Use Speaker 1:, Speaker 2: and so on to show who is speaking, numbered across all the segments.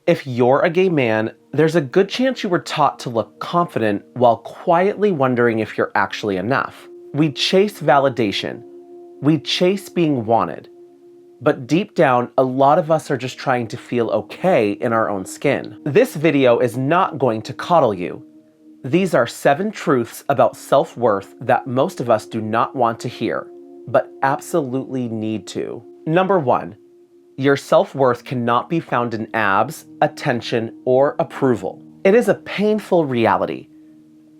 Speaker 1: If you're a gay man, there's a good chance you were taught to look confident while quietly wondering if you're actually enough. We chase validation. We chase being wanted. But deep down, a lot of us are just trying to feel okay in our own skin. This video is not going to coddle you. These are 7 truths about self-worth that most of us do not want to hear, but absolutely need to. Number 1, your self-worth cannot be found in abs, attention, or approval. It is a painful reality.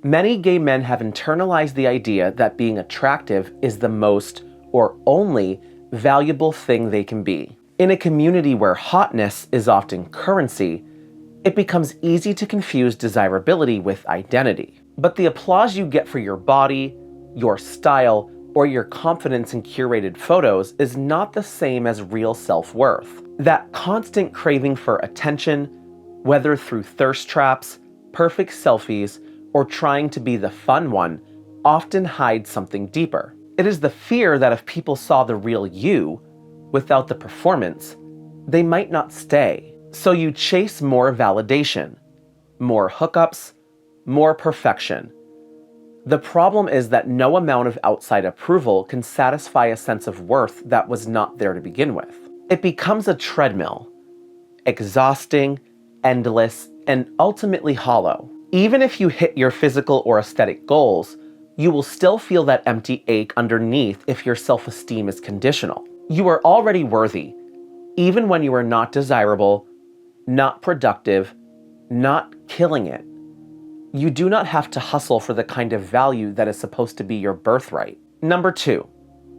Speaker 1: Many gay men have internalized the idea that being attractive is the most, or only, valuable thing they can be. In a community where hotness is often currency, it becomes easy to confuse desirability with identity. But the applause you get for your body, your style, or your confidence in curated photos is not the same as real self-worth. That constant craving for attention, whether through thirst traps, perfect selfies, or trying to be the fun one, often hides something deeper. It is the fear that if people saw the real you, without the performance, they might not stay. So you chase more validation, more hookups, more perfection. The problem is that no amount of outside approval can satisfy a sense of worth that was not there to begin with. It becomes a treadmill, exhausting, endless, and ultimately hollow. Even if you hit your physical or aesthetic goals, you will still feel that empty ache underneath if your self-esteem is conditional. You are already worthy, even when you are not desirable, not productive, not killing it. You do not have to hustle for the kind of value that is supposed to be your birthright. Number 2,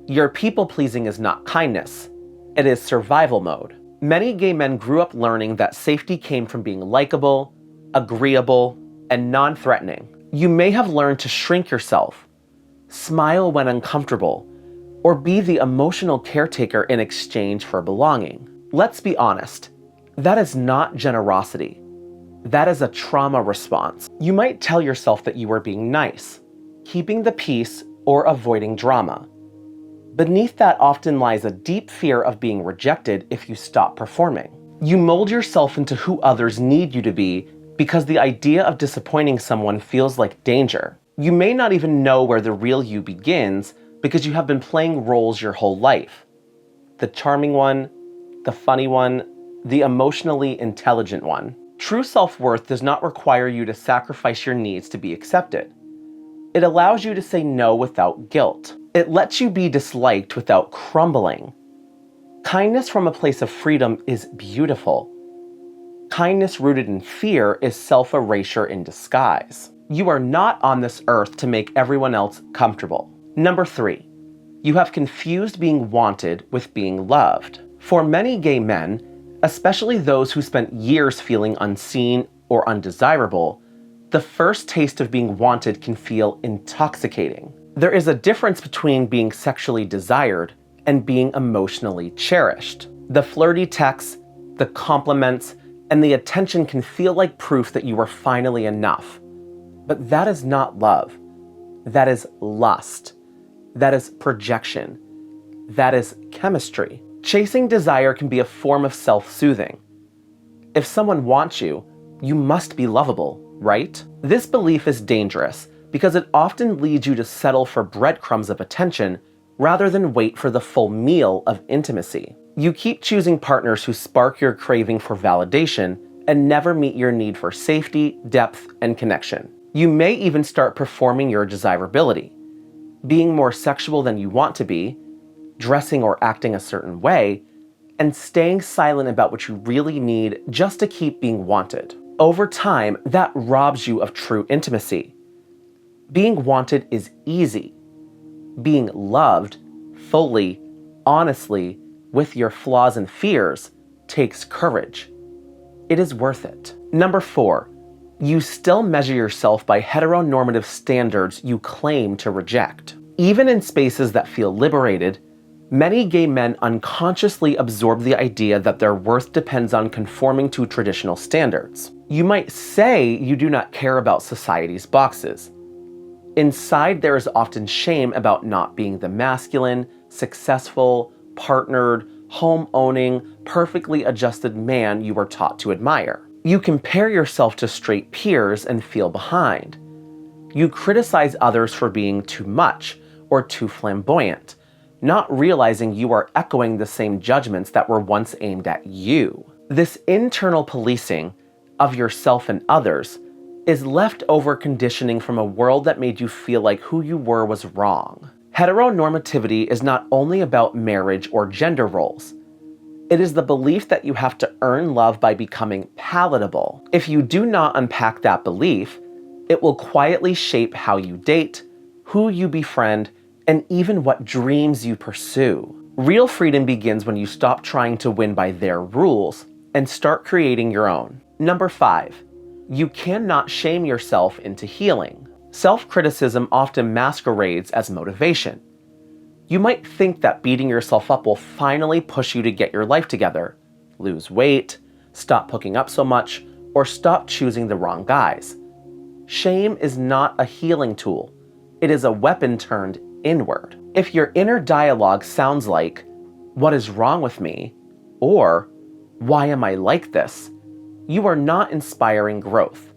Speaker 1: your people-pleasing is not kindness. It is survival mode. Many gay men grew up learning that safety came from being likable, agreeable, and non-threatening. You may have learned to shrink yourself, smile when uncomfortable, or be the emotional caretaker in exchange for belonging. Let's be honest, that is not generosity. That is a trauma response. You might tell yourself that you are being nice, keeping the peace, or avoiding drama. Beneath that often lies a deep fear of being rejected if you stop performing. You mold yourself into who others need you to be because the idea of disappointing someone feels like danger. You may not even know where the real you begins because you have been playing roles your whole life. The charming one, the funny one, the emotionally intelligent one. True self-worth does not require you to sacrifice your needs to be accepted. It allows you to say no without guilt. It lets you be disliked without crumbling. Kindness from a place of freedom is beautiful. Kindness rooted in fear is self-erasure in disguise. You are not on this earth to make everyone else comfortable. Number 3, you have confused being wanted with being loved. For many gay men, especially those who spent years feeling unseen or undesirable, the first taste of being wanted can feel intoxicating. There is a difference between being sexually desired and being emotionally cherished. The flirty texts, the compliments, and the attention can feel like proof that you are finally enough. But that is not love. That is lust. That is projection. That is chemistry. Chasing desire can be a form of self-soothing. If someone wants you, you must be lovable, right? This belief is dangerous because it often leads you to settle for breadcrumbs of attention rather than wait for the full meal of intimacy. You keep choosing partners who spark your craving for validation and never meet your need for safety, depth, and connection. You may even start performing your desirability, being more sexual than you want to be, dressing or acting a certain way, and staying silent about what you really need just to keep being wanted. Over time, that robs you of true intimacy. Being wanted is easy. Being loved, fully, honestly, with your flaws and fears, takes courage. It is worth it. Number 4, you still measure yourself by heteronormative standards you claim to reject. Even in spaces that feel liberated, many gay men unconsciously absorb the idea that their worth depends on conforming to traditional standards. You might say you do not care about society's boxes. Inside, there is often shame about not being the masculine, successful, partnered, home-owning, perfectly adjusted man you were taught to admire. You compare yourself to straight peers and feel behind. You criticize others for being too much or too flamboyant, not realizing you are echoing the same judgments that were once aimed at you. This internal policing of yourself and others is leftover conditioning from a world that made you feel like who you were was wrong. Heteronormativity is not only about marriage or gender roles. It is the belief that you have to earn love by becoming palatable. If you do not unpack that belief, it will quietly shape how you date, who you befriend, and even what dreams you pursue. Real freedom begins when you stop trying to win by their rules and start creating your own. Number 5, you cannot shame yourself into healing. Self-criticism often masquerades as motivation. You might think that beating yourself up will finally push you to get your life together, lose weight, stop hooking up so much, or stop choosing the wrong guys. Shame is not a healing tool. It is a weapon turned inward. If your inner dialogue sounds like, "What is wrong with me?" or "Why am I like this?" you are not inspiring growth.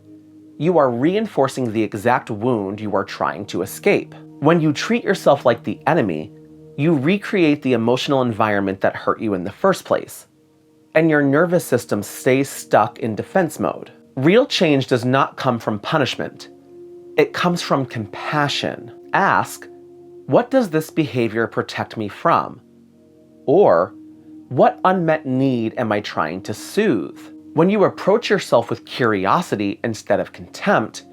Speaker 1: You are reinforcing the exact wound you are trying to escape. When you treat yourself like the enemy, you recreate the emotional environment that hurt you in the first place, and your nervous system stays stuck in defense mode. Real change does not come from punishment. It comes from compassion. Ask, what does this behavior protect me from? Or, what unmet need am I trying to soothe? When you approach yourself with curiosity instead of contempt,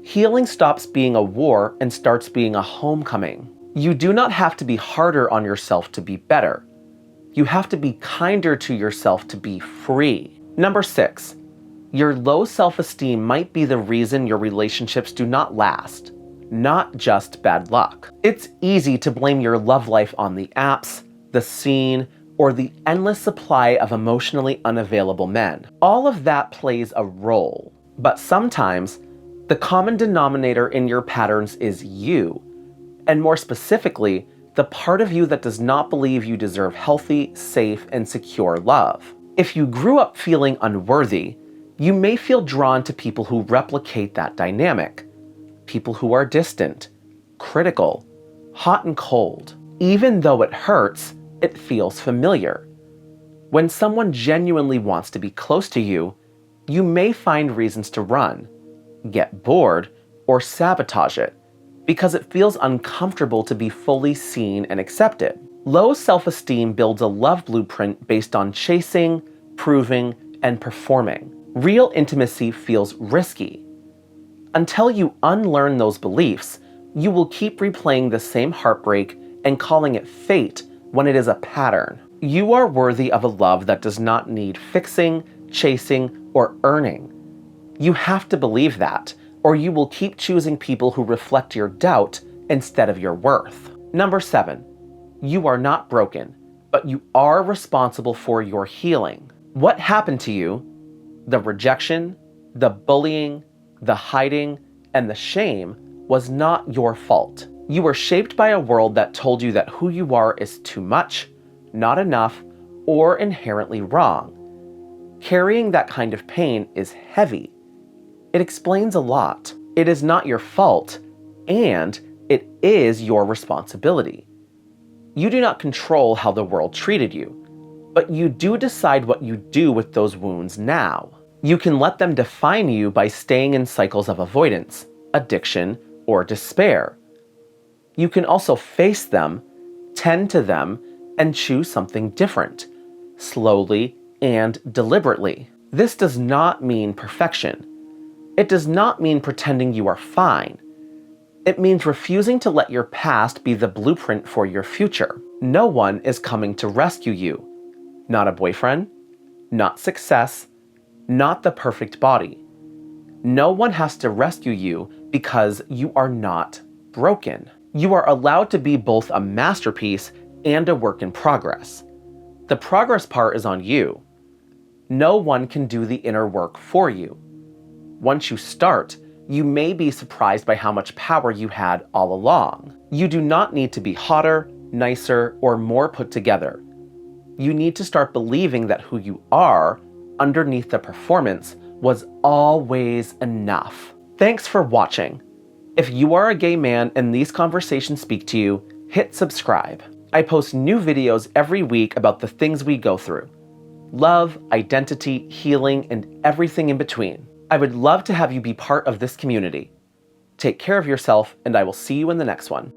Speaker 1: healing stops being a war and starts being a homecoming. You do not have to be harder on yourself to be better. You have to be kinder to yourself to be free. Number 6, your low self-esteem might be the reason your relationships do not last, not just bad luck. It's easy to blame your love life on the apps, the scene, or the endless supply of emotionally unavailable men. All of that plays a role, but sometimes the common denominator in your patterns is you, and more specifically, the part of you that does not believe you deserve healthy, safe, and secure love. If you grew up feeling unworthy, you may feel drawn to people who replicate that dynamic. People who are distant, critical, hot and cold. Even though it hurts, it feels familiar. When someone genuinely wants to be close to you, you may find reasons to run, get bored, or sabotage it, because it feels uncomfortable to be fully seen and accepted. Low self-esteem builds a love blueprint based on chasing, proving, and performing. Real intimacy feels risky. Until you unlearn those beliefs, you will keep replaying the same heartbreak and calling it fate when it is a pattern. You are worthy of a love that does not need fixing, chasing, or earning. You have to believe that, or you will keep choosing people who reflect your doubt instead of your worth. Number 7, you are not broken, but you are responsible for your healing. What happened to you, the rejection, the bullying, the hiding, and the shame, was not your fault. You were shaped by a world that told you that who you are is too much, not enough, or inherently wrong. Carrying that kind of pain is heavy. It explains a lot. It is not your fault, and it is your responsibility. You do not control how the world treated you, but you do decide what you do with those wounds now. You can let them define you by staying in cycles of avoidance, addiction, or despair. You can also face them, tend to them, and choose something different, slowly and deliberately. This does not mean perfection. It does not mean pretending you are fine. It means refusing to let your past be the blueprint for your future. No one is coming to rescue you. Not a boyfriend, not success, not the perfect body. No one has to rescue you because you are not broken. You are allowed to be both a masterpiece and a work in progress. The progress part is on you. No one can do the inner work for you. Once you start, you may be surprised by how much power you had all along. You do not need to be hotter, nicer, or more put together. You need to start believing that who you are, underneath the performance, was always enough. Thanks for watching. If you are a gay man and these conversations speak to you, hit subscribe. I post new videos every week about the things we go through: love, identity, healing, and everything in between. I would love to have you be part of this community. Take care of yourself, and I will see you in the next one.